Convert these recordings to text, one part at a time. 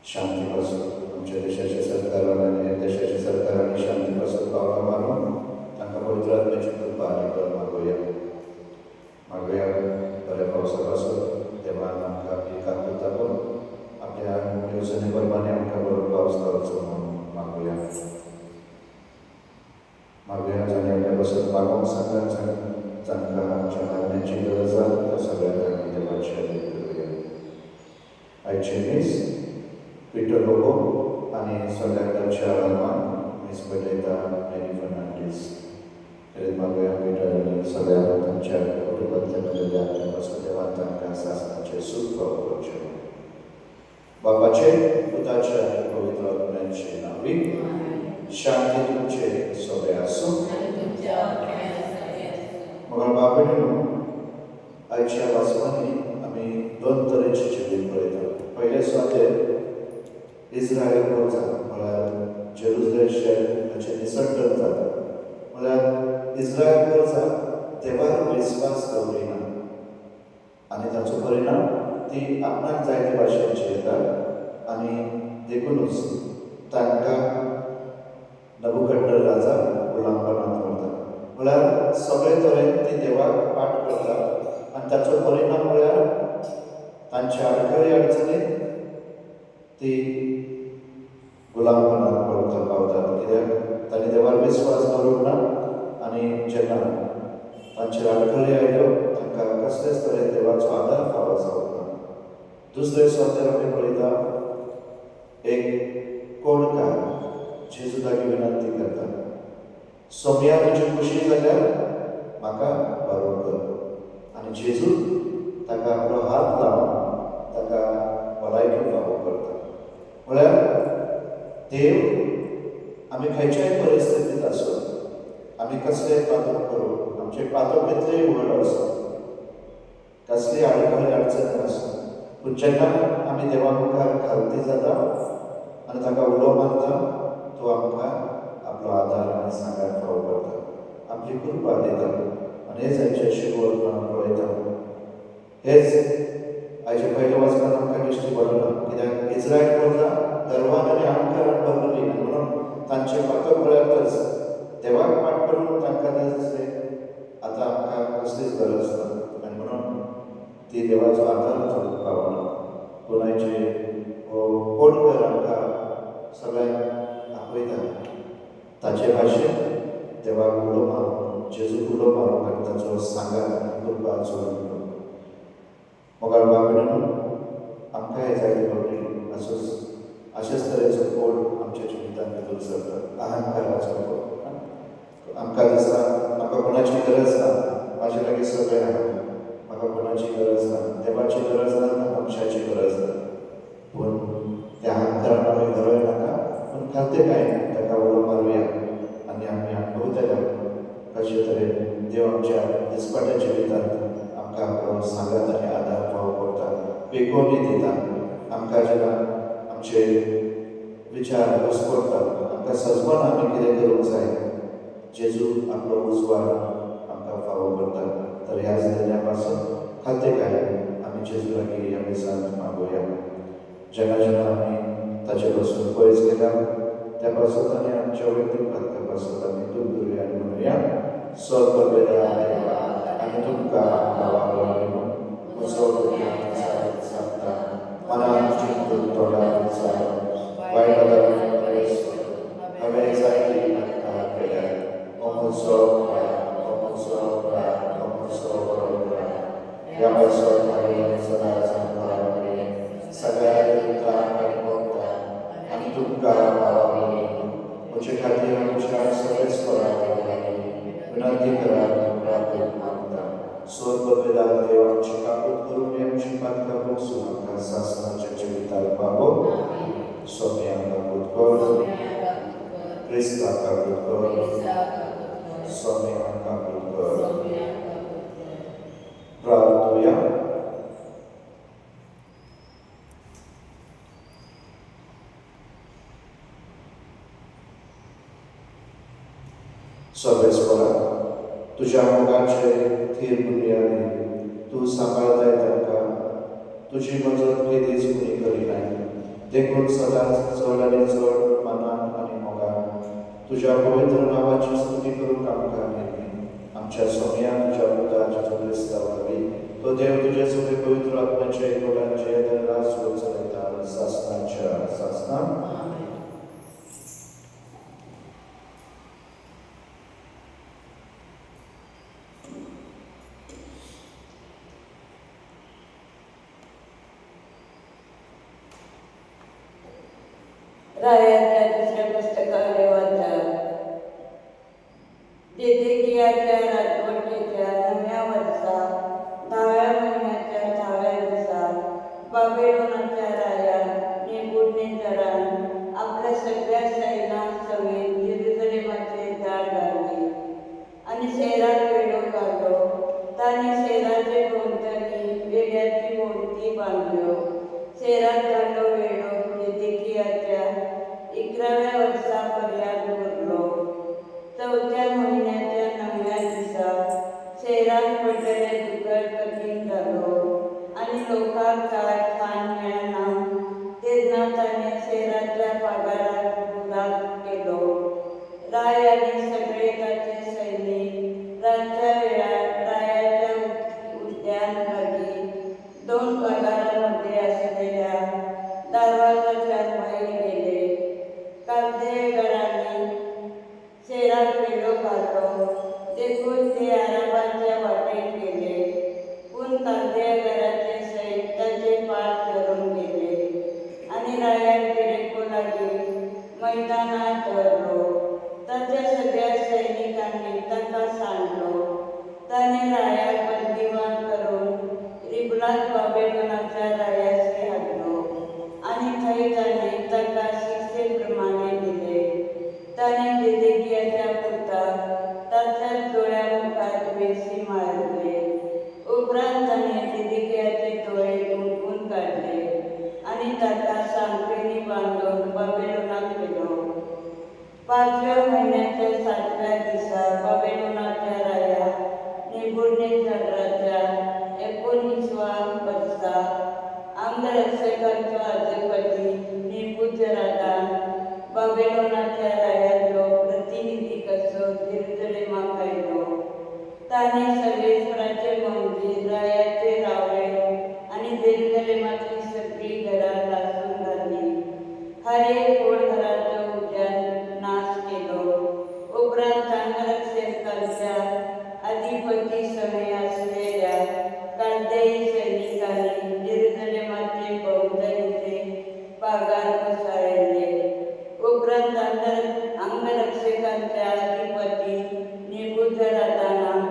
शांतीपासून आमच्या देशाच्या सरकारान आणि देशाच्या सरकारांनी शांतीपासून पावला मारून तांकां पवित्र आत्म्याची कृपा आणि मागोया मागोया बऱ्या पावसापासून देवान आमकां आपली काकूत दाखोवन आपल्या येवजणे प्रमाणे आमकां बरो पावस गावचो म्हणून मागोया मागोया जाणी आपल्या बसत मागोवंक सांगात जांकां आमच्या मागण्याची गरज आसा त्या सगळ्यांक आमी देवाची आदर करूया. आयचे दीस पीटर लोबो आणि सगळ्यांच्या आल्मान मीस बलयता मेरी फर्नांडीस हेर मागोया पीटर सगळ्यांक तांच्या कुटुंबांतल्या बदल्यांत वचून देवान तांकां सासणाचें सूख करचें. बापाचे पुताचे आनी पवित्र आत्म्याचे नांवी शांती तुमचे सोबे आसूं. मगर बाबडीनो आयच्या वाचनांनी आमी दोन तरेचे जिवीत पळयता. पयले स्वातेर इस्रायल गोंयचा म्हळ्यार जेरुसलेम शहर हाचें निसर्गन जाता. म्हळ्यार इस्रायल गोंयचा देवार विस्वास दवरिना आनी ताचो परिणाम ती आपणाक जाय ते भाशेन जियेतात आनी देखूनच तांकां नबुकद्नezar राजा गुलामपणांत व्हरता. म्हळ्यार सगळे तरेन ती देवाक पाठ करतात आनी ताचो परिणाम म्हळ्यार तांच्या आडखळी अडचणीक ती गुलामपणांत पावतात. कित्याक तांणी देवार विस्वास दवरूंक ना आनी जेन्ना तांचेर आडखळी आयल्यो तांकां कसलेच तरेन देवाचो आदार फावो जावंक ना. दुसरे स्वातेर आमी पळयता एक कोणकार जेजू लागीं विनंती करता, सोम्या तुजी खुशी जाल्यार म्हाका बरो कर. आनी जेजू ताका आपलो हात लावन ताका भलायकी फावो करता. म्हळ्यार देव आमी खंयच्याय परिस्थितींत आसूं आमी कसलेय पातूक करूं आमचे पातूक कितलेय व्हड आसूं कसली आडखळी अडचण आसूं पूण जेन्ना आमी देवा मुखार खालती जाता आनी ताका उलो मारता तो आमकां आपलो आदार आनी सांगात फावो करता, आपली कृपा दिता. आनी हेच आयचे शिकवण पळयता. हेच आयच्या पयल्या वाचनांत आमकां दिश्टी पडना. कित्याक इस्रायल गोंयचा गर्वान आनी अहंकारान भरलेली म्हणून तांचे पातक म्हळ्यारच देवाक पाठ करून तांकां दिसलें आतां आमकां कसलीच गरज ना आनी म्हणून ती देवाचो आदार घेवंक पावना. पूण आयचे हो कोणकार आमकां सगळ्यांक आपयता ताचे भाशेन देवाक उलो मारून जेजूक उलो मारूंक आनी ताचो सांगात आनी कृपा जोडून मोगाळ बाबडीनो आमकां हे जाय पडली अशेच तरेचो कोण आमच्या जिवितांत भितर सरता अहंकाराचो कोण. आमकां दिसता म्हाका कोणाची गरज ना, म्हाजे लागीं सगळें आहा, म्हाका कोणाची गरज ना, देवाची गरज ना, मनशाची गरज ना. पूण त्या अहंकारान आमी घरोय नाका पूण खालतेकायेन ताका उलो मारुया आनी आमी अणभवतले कशे तरेन देव आमच्या दिसपट्या जिवितांत आमकां आपलो सांगात आनी आदार फावो करता, पेकोवणी दिता. आमकां जेन्ना आमचे विचार घुस्पटात आमकां सजमन आमी कितें करूंक जाय जेजू आपलो उजवाड आमकां फावो करता. तर ह्या धन्या पासून खालतेकायेन आमी जेजू लागीं ह्या दिसांत मागोया. जेन्ना जेन्ना आमी ताचे पासून पयस गेल्या त्या पासून आनी आमच्या वैयक्तीक पातका पासून आमी दूर दवरुया आनी म्हणुया स्वर्ग देवा आणि तुमका भावावरून म्हजो गुन्यांव सांगता मनात चिंतून तोंडाचा वायट हांवें जायती नाटकां केल्यात म्हजो ह्या वर्सो सगळ्या दुःखां भोगता आनी तुमकां भावावरून म्हजे खातीर आमच्या सगळे विनंती करात प्रार्थना मागता स्वर्ग वेदांत देव आमची काकूत करून आमची पातकां बसून आमकां सासणाच्या जिविताक पावो सोम्याक काकूत कर क्रिस्ताक काकूत कर सोम्याक काकूत कर प्रार्थूया सर्वेस्परा तुझ्या मोगाचे थीर बुनयादी तूं सांबाळताय तांकां तुजी मजत केदीच कुणी करिनाय देखून सदांच चड आनी चड मनान आनी मोगान तुज्या पवित्र नांवाची स्तुती करूंक आमकां नेमी आमच्या सोम्यान तुज्या पुता जेजू क्रिस्ता वरवीं तो देव तुजे सगळे पवित्र आत्म्याचे एकवटांचे येदरा सुरू चलयता सासणाच्या सासणाक रायाच्या दुसऱ्या पुस्तकाने वाचा जेदेकियाच्या राजवटीच्या 9व्या वर्षात 10व्या महिन्याच्या 10व्या दिवसात बाबेलोनाच्या राजा नेबुकदनेस्सरान आपल्या सगळ्या सैन्यासमवेत जेरुसलेमाचे दार घातले आणि शहरात वेढो घालो तांणी शहराचे भोवतणी वेड्याची भोवती बांधल्यो शहरात घालो वेढो जेदेकियाच्या 11व्या वर्सापर्यंत उरलो 4थ्या महिन्याच्या 9व्या दिसा शहरात पडलेले दुखट कठीण जालो आणि लोकांक काय खाण मेळना तेन्ना ताणें शहराच्या पागाराक बुलाग केलो राय आनी सगळे ताचे सैनीक रातच्या वेळार रायाच्या उद्यान लागीं 2 पागारांमध्ये आसलेल्या दारवाजाच्यान भायर गेले काल्देयकारांनी शहरात वेढो घालो देखून ते आराबाच्या वाटेन गेले पूण काल्देयकाराचे सैन्य ताचे पाट धरून गेले आनी रायाक जेरिको लागीं मैदानात धरलो ताच्या सगळ्या सैनिकांनी ताका सांडलो ताणें रायाक बंदिवान करून रिबलात बाबेलोनाच्या रायासी हाडलो आनी थंय ताणें ताका शिक्षे प्रमाणे दिले ताणें जेदेकियाच्या पुताक ताच्याच दोळ्या मुखार वेसी मारले उपरांत ताणें जेदेकियाचे दोळे गुंतून काडले आनी ताका सांखळेनी बांदून बाबेलोनाक व्हेलो 5व्या महिन्याच्या 7व्या दिसा बाबेलोनाच्या राया नेबुकदनेस्सराच्या 19व्या वर्सा अंगरक्षकांचो अधिपती नेबुजरादान बाबेलोनाच्या रायाचो प्रतिनिधी कसो जेरुसलेमाक आयलो ताणें सर्वेस्पराचे मंदीर रायाचे रावळे आनी जेरुसलेमातली सगळी घरां लासून घातली हर एक व्हड घराचो उज्यान नाश केलो उपरांत अंगरक्षकांच्या अधिपती समेत आसलेल्या काल्देय सैनिकांनी जेरुसलेमाचे भोवतणीचे पागार कोसळयले उपरांत अंगरक्षकांच्या अधिपती नेबुजरादानान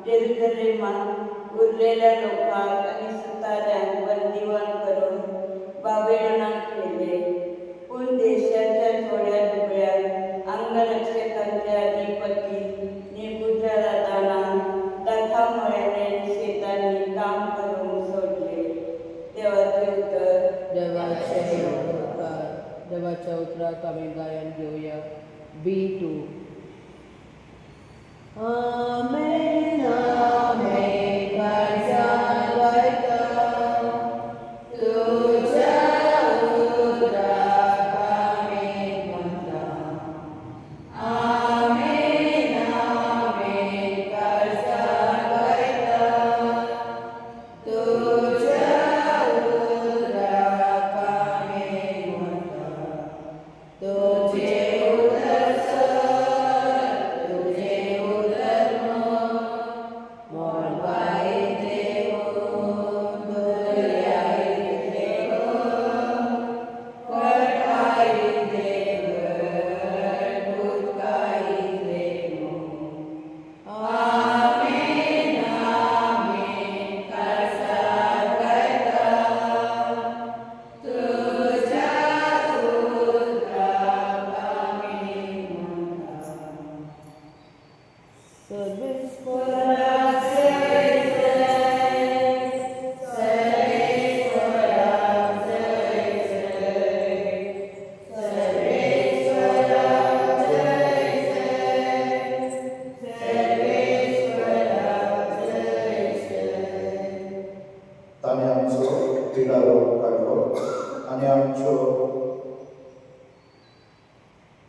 जेरुसलेमांत उरलेल्या लोकांक आनी सुताऱ्यांक बंदिवान करून बाबेलोनाक व्हेले पूण देशाच्या थोड्या दुबळ्यांक अंगरक्षकांचे अधिपती नेबुजरादानान दाखामळ्यानी आनी शेतांनी काम करूंक सोडले देवाचे उतर देवाच्या उतराक आमी गायन घेवया B2 आमेन आमेन गायन गायता तुझ्या उतराक आमी म्हणटा आमेन आमेन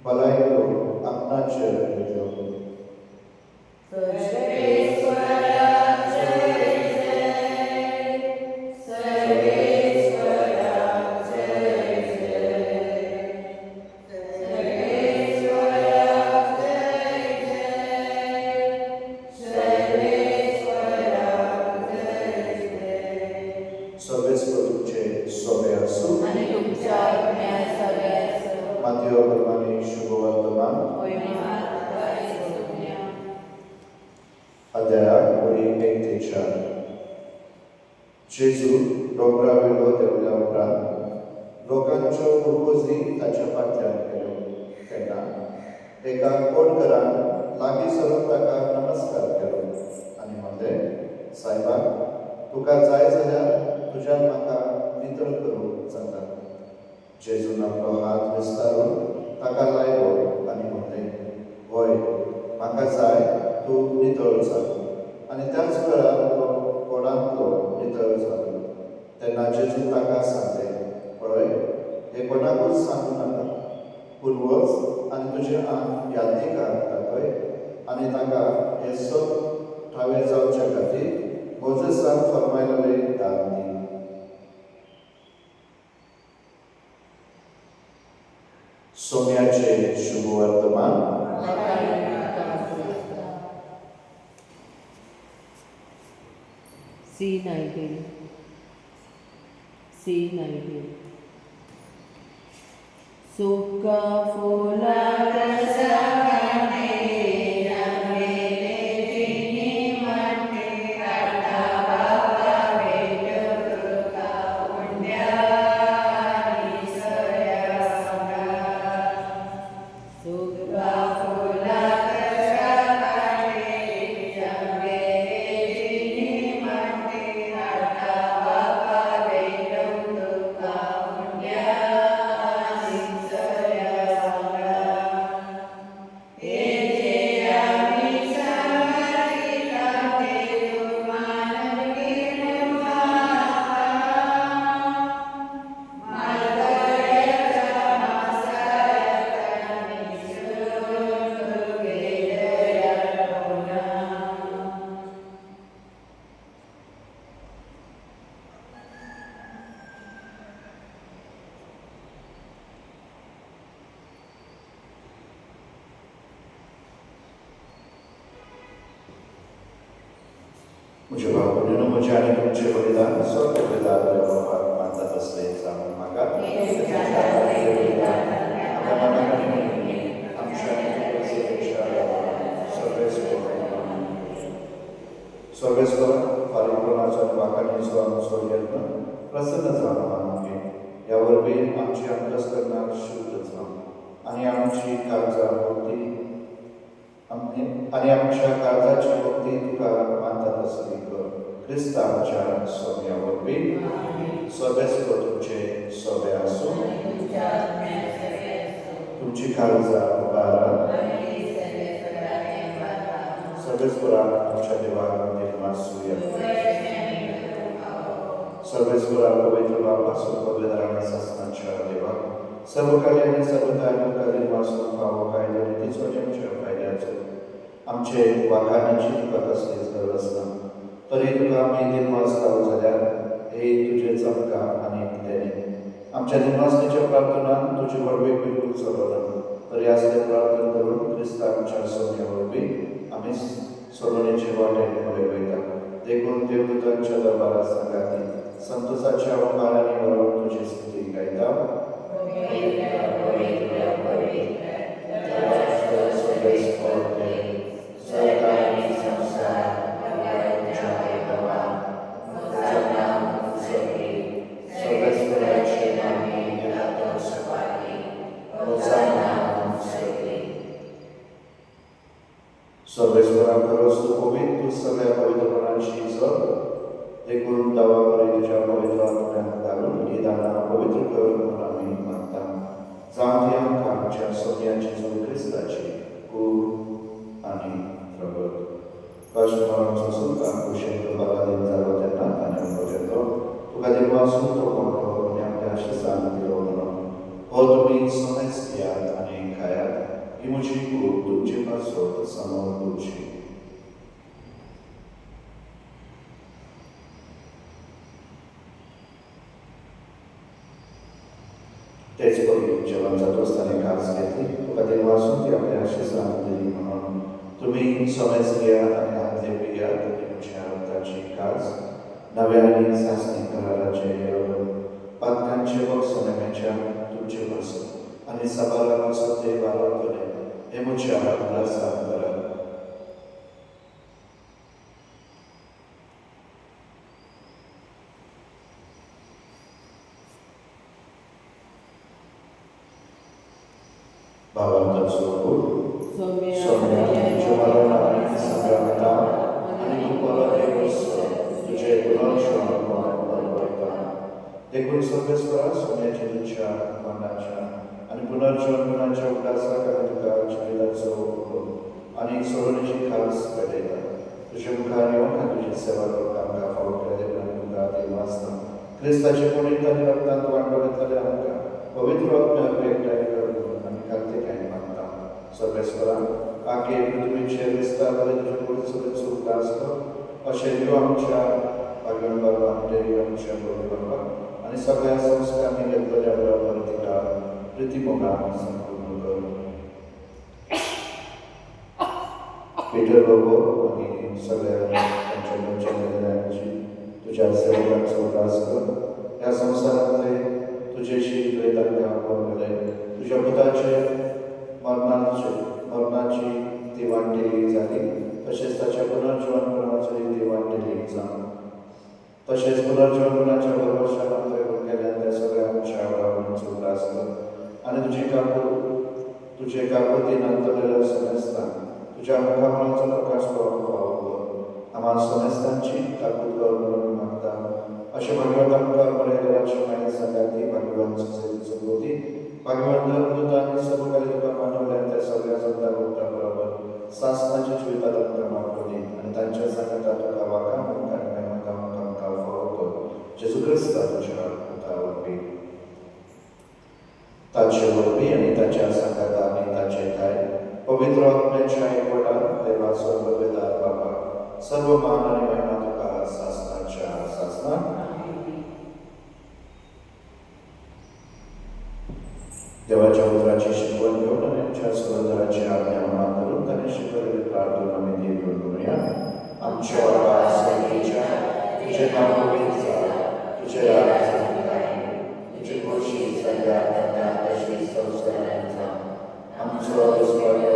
भलायको आपणाचेर घेतलो. सर्वेस्वरूपचे सोबे असो. आणि तुमच्या आज्ञा सगळ्यास माथेव प्रमाणे शुभवर्तमान अध्याय वरी 1 ते 4. जेजू डोंगरावेलो देवल्या उपरांत लोकांच्यो पुर्वजी ताच्या फाटल्यान गेल्यो तेन्ना एका कोडकरान लागीं सरून ताका नमस्कार केलो आनी म्हणलें, सायबा, तुका जाय जाल्यार तुज्यान म्हाका नितळ करूंक जाता. जेजून आपलो हात विस्तारून ताका लायलो आनी म्हणलें, होय, म्हाका जाय, तूं नितळ जा. आनी त्याच वेळार तो कोडांतलो नितळ जालो. तेन्ना जेजून ताका सांगलें, पळय, हे कोणाकूच सांगूं नाका, पूण वच आनी तुजें आंग यात्रिकांक दाखय आनी ताका हे सब ठावे जावचे खातीर मोजेसान फर्मायलेलें दान दी. सोम्याचे शुभवर्तमान. C19 C19 सुका फुलाच्या सवाने रंगलेले जिनी म्हणते काटा बाबा भेटो तुका उंड्या निसर्या संगा. सुका फुलाच्या सवाने रंगलेले जिनी म्हणते काटा बाबा भेटो तुका उंड्या म्हज्या भावनेन म्हजें आनी तुमचें बलिदान सगळे बलिदान देवाक मानतात असलें जाणून म्हाका सर्वेस्वर फारीकपणाचो आनी वाखाणीचो आमचो यत्न प्रसन्न जावन मानून घे. ह्या वरवीं आमची अंतस्करणां शुद्ध जावं आनी आमची काळजां भोवती आनी आमच्या काळजाची भक्ती तुका मानतात असली कर. क्रिस्ता आमच्या सोम्या वरवीं सर्वेस्वर तुमचे सोबे आसूं. तुमची काळजां उबारा. सर्वेस्वराक आमच्या देवाक निर्माण सुया. सर्वेस्वराक पवित्र बापासून पगलेदारांनी सासणाच्या देवाक सर्व कार्य आनी सर्व धार्मिक निर्मासून फावो कायदो नितीचो जेमच्या फायद्याचो आमचे वाखाणाची तुका कसलीच गरज ना. तरी तुका आमी निर्मास जालो जाल्यार हे तुजें चमकां आनी तेणे आमच्या निर्मासणेच्या प्रार्थनान तुजे वडवे बिलकूल चलना. तरी असले प्रार्थना करून क्रिस्तांच्या सोम्या वरवीं आमी सोडवणेचे वाटेन फुडें वयता. देखून देवदूतांच्या दरबारात सांगाती संतोषाच्या ओंकारांनी व्हरून तुजी स्तुती गायता. सर्वेश्वराक खरोच तूं पवित्र, तूं सगळ्या पवित्रपणाची जग. देखून दावा बरी तुज्या पवित्र आत्म्याक घालून ही दानां पवित्र कर म्हणून आमी मागता. जावं ती आमकां आमच्या सोम्याची चूक क्रिस्ताची खूब आनी प्रगत. कश्टमरांचो सुद्दां कुशेक बरा दिन जालो तेन्ना ताणें उलयलो, तुका देवासून तो मोठो आनी आपल्या आशिसान दिलो म्हणून. हो तुमी सोमेच घेयात आनी खायात. म्हजी कूड तुमचे पासत समोर दवरची. तेच करून जेवण जात असताना कास घेतली तुका देव वाचून ती आपल्या आशिसांत दिली म्हणून तुम्ही सोमेस घ्या आणि आदले पिया तुमच्या रक्ताची कास नव्या आणि सासणी कराराचे पातकांचे व सोनेम्याच्या तुमचे पासत आणि सभाला पासत ते वारवतले हे म्हज्या उल्हासात करा. भावांताचो कूड सोम्या तुझ्या मरणाने संग्रामता आणि तू परत येवस तुझे पुनर्जीवन करता. देखून सर्वेस्परा सोन्याच्या तुझ्या मरणाच्या आणि पुनर्जीवनाच्या उल्हासाक आमी तुका जिविताचो आणि सोडणीची खास भेटयता. तुझ्या मुखार येवन आनी तुजी सेवा करूंक आमकां फावो केले आनी तुका देव वाचता. क्रिस्ताचे पुणीत आनी रक्तांत वांटो घेतलेले आमकां पवित्र आत्म्याक एकठांय करून आमी कार्तिकाय मागता. सर्वेस्परा आगे पृथ्वीचेर विस्तार जाले तुजे कुडीचो उदास कर अशें देव आमच्या भाग्यवान बाबा देवी आमच्या बरोबर बाबा आनी सगळ्या संस्कारांनी घेतलेल्या बरोबर तिका प्रितीमोगान संपूर्ण कर. पिटर बाबो आनी सगळ्या तांच्या गेलेल्यांची तुज्या सेवकांचो उदास कर. ह्या संवसारांतले तुजेशी तुवें तांकां पळयले तुज्या पुताचे मरणाची ती वांटेली जाली तशेंच ताच्या पुनर्जीवनपणाचोय ती वांटेली जावन तशेंच पुनर्जीवनाच्या भरवशान गेल्या त्या सगळ्या आमच्या आवडावणीचो उदास कर आनी तुजे काकुतीन अंतरलेल्या सोमेस्तांक तुज्या मुखामळाचो प्रकाश पळोवंक फावो कर. आम्हा सोमेस्तांची काकूत कर म्हणून मागता. अशें भाग्यवान आमकां बरे देवाची मागीर सांगाती भाग्यवान सुसेतीचो पोती भाग्यवान धर्मदूत आनी सर्वकाली तुका मानवल्या त्या सगळ्या संतां भक्तां बरोबर सासणाच्या जिवितात आमकां मागणी आनी तांच्या सांगाता तुका वाका म्हणून आनी म्हाका आमकां फावो कर. जेजू क्रिस्ता तुज्या पुता वरवीं ताचे वरवीं आनी ताच्या सांगाता आनी ताचे काय पवित्र आत्म्याच्या एकवटान देवा सर्ववेदार बाबा सर्व मान आनी महिमा तुका सासणाच्या सासणाक. देवाच्या उतराची शिकवण घेऊन आणि आमच्या सरोदराची आज्ञा मनात धरून त्याने शिकवलेली प्रार्थना आम्ही देव म्हणूया. आमच्या स्वर्गीच्या तुझे नाव पवित्र जा, तुझे राज्य येवूं, तुझी खुशी सगळ्या तशी संस्कारांत जा. आमचो दिसपट्टो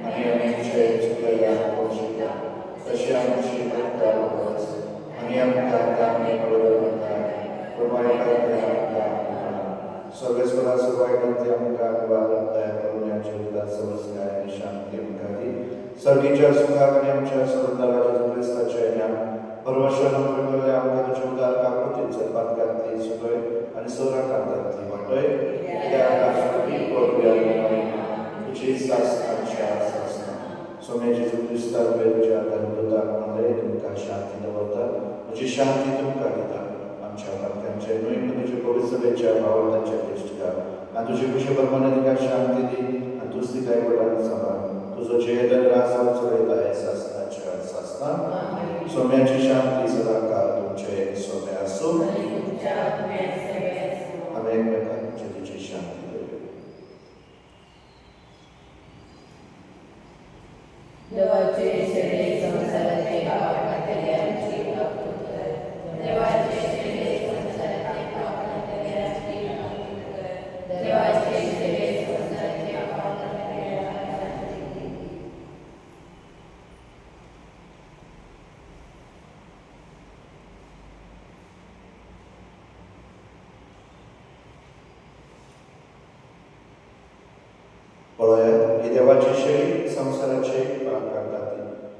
आणि आमचे चुकलेल्या पोषिता तशी आमची कृपा कर आणि आमकां आमी पळयता सर्वेस्परा सर्वांती आमकां निवारण दया करून या जिवितात संस्कार आनी शांती आमकां दी. सर्गीच्या सुखाक आनी आमच्या सरोदरा जेजू क्रिस्ताच्या ज्ञान परमेश्वरान पळयलेल्या आमकां तुज्या उदार काकुतीन जल्मात घातली सुटय आनी सौराकांत घातली वाटय त्या आकाशाची पळोवया तुजी सासणाच्या सासणा. सोम्या जेजू क्रिस्ता तुज्या धर्मदूताक म्हणले तुमकां शांती दवरता म्हजी शांती तुमकां दिता. आमच्या भक्तांचे न्हय पण तुजे पवित्रतेच्या भावार्थांच्या इश्टकार आनी तुजे कुशे प्रमाणे तिका शांती दी आनी तूंच तिका एकवटान सांबाळ. तुजो जेद आनी रासाव चलयता हे सासणाच्या सासणाक. सोम्याची शांती सदांकाळ तुमचे सोम्या आसूं. आमी एकमेकांक तुजी शांती दिवया. देवाचे शेडे संसाराचे पापकातल्यांची पापकर. देवाचे शेडे संसाराचे पापकातल्यांची पापकर. देवाचे शेडे संसाराचे पापकातल्यांची. पळयात ही देवाची शेळी संसाराचे पाप काढतात.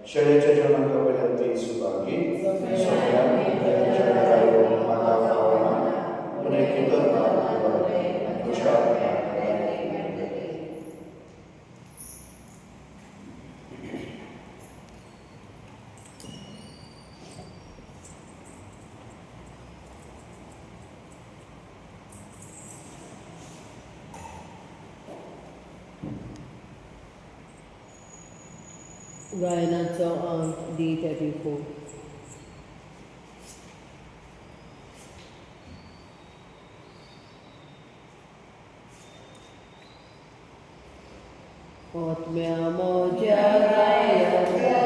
शेळयेच्या जेवणाक वयल्यान ती सुभागी सोम्या तांच्या घरा येवन म्हाका फावना पूण एक उदर तुज्या गायनाचो अंक D34. Otmea moja gayaka,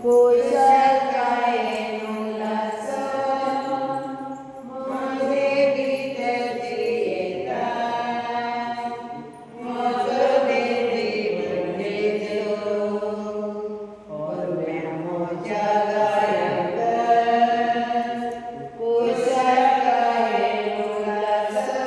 kusal kainu lasa, moje gita dieta, mojo devi bandejo. Otmea moja gayaka, kusal kainu lasa,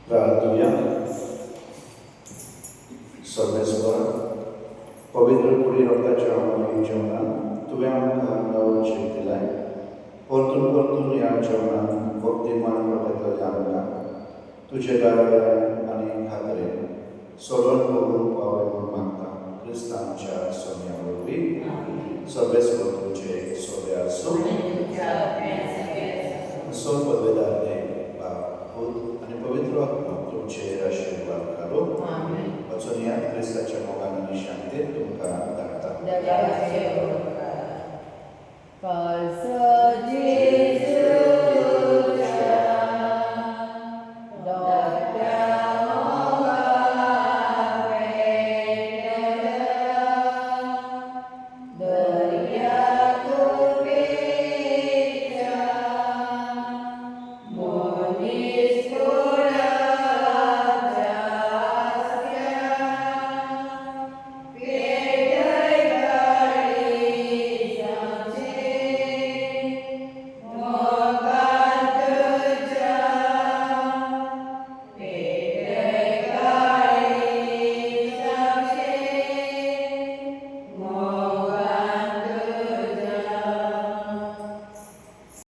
प्रार्थूया. सर्वेस्वर, पवित्र पुरी रक्ताच्या अमूल्य जेवणात तुवें आमकां नवो जीव दिलाय. परतून परतून ह्या जेवणात भक्तिमान प्रगतले आमकां तुजे दयावेन आनी खात्रेन सोडून भोगूंक पावय म्हूण मागता. क्रिस्तांच्या सोम्या वरवीं सर्वेस्वर तुजे सोबे आसूं. सो पदवेदार देव बाप पूत आनी पवित्र आत्मा तुमचेर आशिर्वाद घालो. वचून ह्या क्रिस्ताच्या मोगान आनी शांतेन तुमकां धाडटा. Kalsa